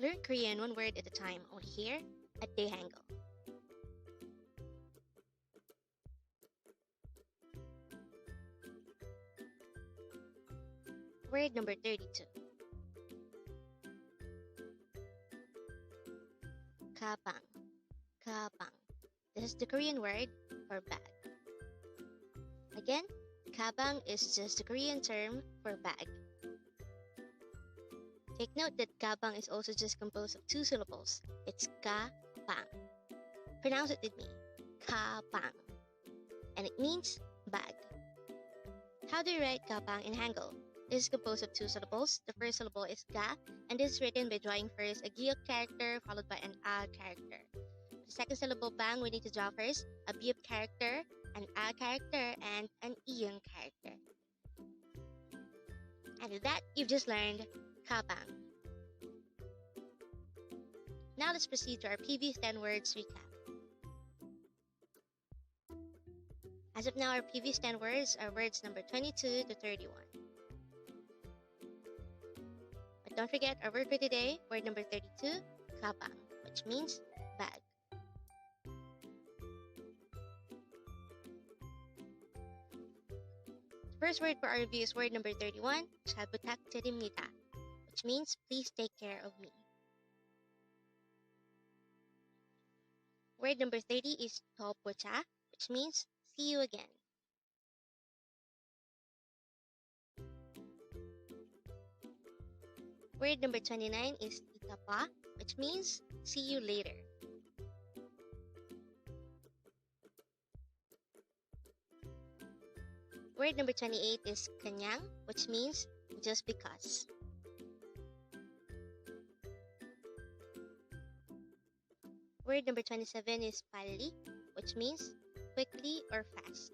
Learn Korean one word at a time, only here at Dae-Hangul. Word number 32. Gabang. Gabang. This is the Korean word for bag. Again, gabang is just the Korean term for bag. Take note that gabang is also just composed of two syllables. It's ga-bang. Pronounce it with me. Gabang. And it means bag. How do you write gabang in Hangul? This is composed of two syllables. The first syllable is ga, and this is written by drawing first a gyeok character followed by an a character. The second syllable bang, we need to draw first a beop character, an a character, and an iyong character. And with that, you've just learned gabang. Now let's proceed to our previous 10 words recap. As of now, our previous 10 words are words number 22 to 31. But don't forget our word for today, word number 32, gabang, which means bag. The first word for our review is word number 31, Supplementary, which means please take care of me. Word number 30 is topocha, which means see you again. Word number 29 is itapa, which means see you later. Word number 28 is kanyang, which means just because. Word number 27 is pali, which means quickly or fast.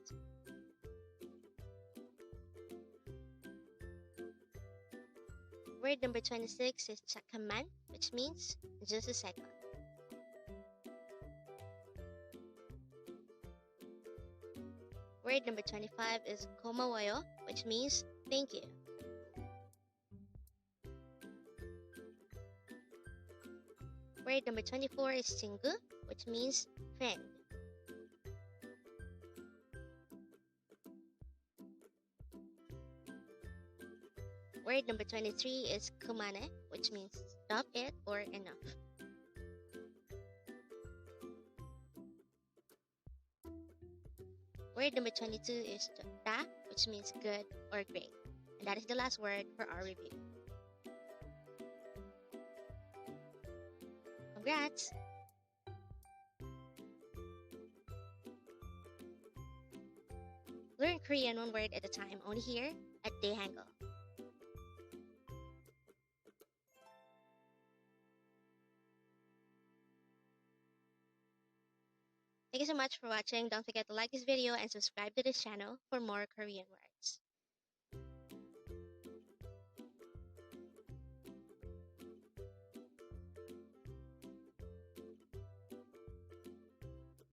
Word number 26 is chakaman, which means just a second. Word number 25 is Gomawo, which means thank you. Word number 24 is Chingu, which means friend. Word number 23 is kumane, which means stop it or enough. Word number 22 is ta, which means good or great. And that is the last word for our review. Congrats! Learn Korean one word at a time, only here at Dae-Hangul. Thank you so much for watching. Don't forget to like this video and subscribe to this channel for more Korean words.